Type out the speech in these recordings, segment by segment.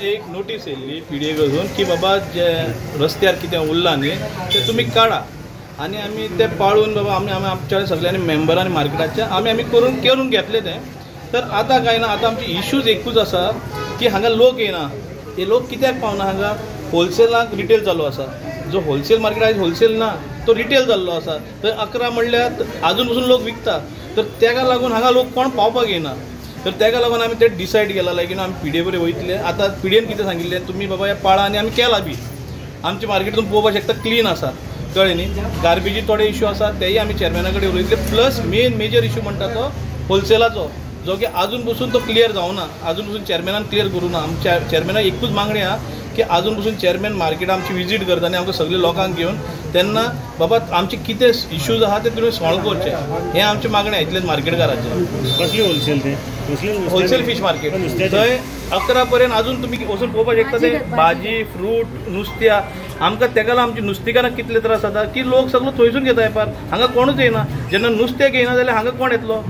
एक notice येयल्ली PDA कडून की बाबा जे रस्त्यार कितें उरलां न्ही ते तुमी काडा आनी आमी ते पाळून बाबा आमी आमच्या सगळ्यांनी मेंबरांनी मार्केटाचे आमी करून घेतले ते। तर आतां काय ना, आतां आमचे इश्यूज एकूच आसा की हांगा लोक येना। हे लोक कित्याक पावना? हांगा होलसेलाक रिटेल चालू आसा, जो होलसेल मार्केट आयज होलसेल ना तो रिटेल जाल्लो आसा। तर 11 म्हणल्यार आजून पसून लोक विकता, तर तेका लागून हांगा लोक कोण पावपाक येना। तर तेका लागून आमी ते डिसायड केला लायक आमी PDA कडेन वयतले। आतां PDAन कितें सांगिल्लें, तुमी बाबा हे पाळा आनी आमी केला बी। आमचे मार्केट तुमी पळोवपाक शकता क्लीन आसा, कळ्ळें न्ही। गार्बेजी थोडे इश्यू आसा तेय आमी चेअरमॅना कडेन उलयतले। प्लस मेजर इश्यू म्हणटा तो होलसेलाचो, जो की आजून पसून तो क्लियर जावना, आजून पसून चेअरमॅनान क्लियर करूं ना। आमच्या चेअरमॅनाक एकूच मागणी आहा की आजून पसून चेअरमॅन मार्केट आमची विजीट करता आनी आमकां सगळे लोकांक घेवन तेन्ना बाबा आमचे कितें इश्यूज आहा ते तुमी सॉल्व करचे, हें आमची मागणी इतलेच मार्केटकारांचे। कसली होलसेल ते? होलसेल फिश मार्केट थंय 11 पर्यंत आजून तुमी वचून पळोवपाक शकता ते भाजी फ्रूट नुस्त्या। आमकां तेका लागून आमची नुस्तेकारांक कितले त्रास जाता की लोक सगळो थंयसून घेता येपार, हांगा कोणूच येना। जेन्ना नुस्तें येना जाल्यार हांगा कोण येतलो?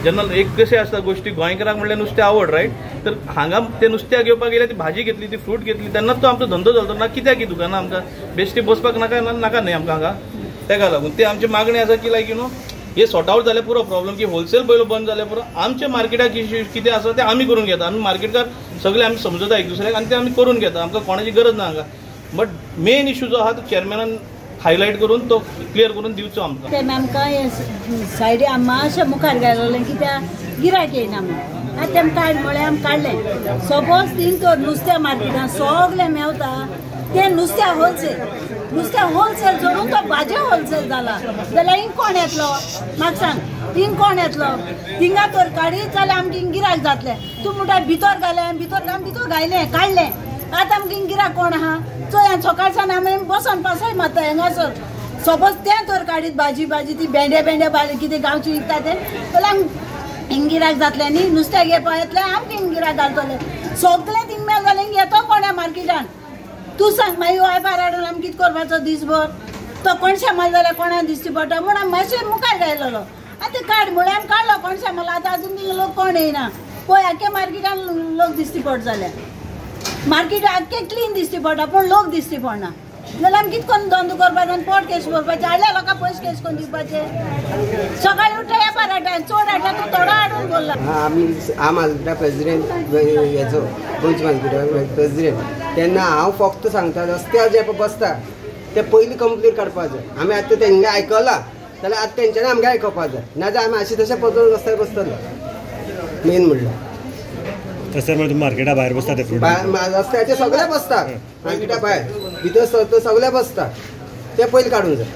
जेन्ना एक कशें आसता गोश्टी, गोंयकारांक म्हणल्यार नुस्तें आवड रायट। तर हांगा ते नुस्त्या घेवपाक गेल्यार ती भाजी घेतली, ती फ्रूट घेतली, तेन्नाच तो आमचो धंदो चलता ना। कित्याक ही दुकानां आमकां बेश्टी बसपाक नाका न्ही आमकां हांगा। तेका लागून ते आमची मागणी आसा की लायक हे सॉर्ट आउट जाल्यार पुरो प्रॉब्लम की होलसेल पयलो बंद जाल्यार पुरो आमच्या मार्केटाक इश्यू कितें आसा ते आमी करून घेता। आमी मार्केटकार सगळे आमी समजता एक दुसऱ्याक आनी ते आमी करून घेता, आमकां कोणाची गरज ना हांगा। बट मेन इश्यू जो आहा तो चेअरमॅनान हायलायट करून तो क्लियर करून दिवचो आमकां। ते आमकां सायडी मातशें मुखार घाललें कित्याक गिरायक येयना म्हणून। आतां तें काड म्हळ्यार आमी काडलें। सपोज तीन तर नुस्त्या मार्केटान सगळें मेवता तें नुस्त्या होलसेल जोडून तो भाजी होलसेल जाला जाल्यार हिंग कोण येतलो? म्हाका सांग, हिंग कोण येतलो? हिंगा तर काडीत जाल्यार आमगे गिरायक जातलें। तूं म्हणटा भितर घालें, भितर घायलें काडलें, आतां आमगे गिरायक कोण आहा? चोय सकाळच्यान आमी बसोन पासय मारता हांगासर। सपोज तें तर काडीत भाजी ती भेंडे भाजी कितें गांवची विकता तें जाल्यार हिंग गिरायक जातलें न्ही। नुस्त्या घेवपा येतलें आमगे हिंग गिरायक घालतलें, सगळें थिंग मेळ जालें येतो कोण्या मार्केटान? तूं सांग मागीर वायफार हाडून आमी कितें करपाचो दिसभर? तो कोणशे माल जाल्यार कोणा दिसची पडटा म्हूण आमी मातशें मुखार घायलेलो। आतां ते काड म्हळ्यार आमी काडलो कोणशे माल। आतां आजून थिंग लोक कोण येयना, पळय आख्या मार्केटान लोक दिसती पड जाल्यार मार्केट आख्खें क्लीन दिसती पडटा पूण लोक दिसती पडना। जाल्यार आमी कितें करून धंदो करपाचो आनी पोट केश भरपाचें? हाडल्या लोकांक पयशे केश करून दिवपाचे? सकाळीं उठ्ठा येपार हाडटा, चड हाडटा तूं थोडो हाडून बोल्ला। आमी मार्केटा प्रेसिडेंट हेचो गोंयच्या मार्केटा प्रेसिडेंट तेन्ना हांव फक्त सांगता रस्त्यार जे बसता ते पयलीं कंप्लीट काडपाक जाय। आमी आतां तेंगे आयकलां जाल्यार आतां तेंच्यांनी आमगे आयकपाक जाय, नाजाल्यार आमी अशें तशें पळोवन रस्त्यार बसतले। मेन म्हणल्यार रस्त्यार तुम्ही मार्केटा भायर बसता ते रस्त्याचे सगळे बसता, मार्केटा भायर भितर सगळे बसता, ते पयलीं काडूंक जाय।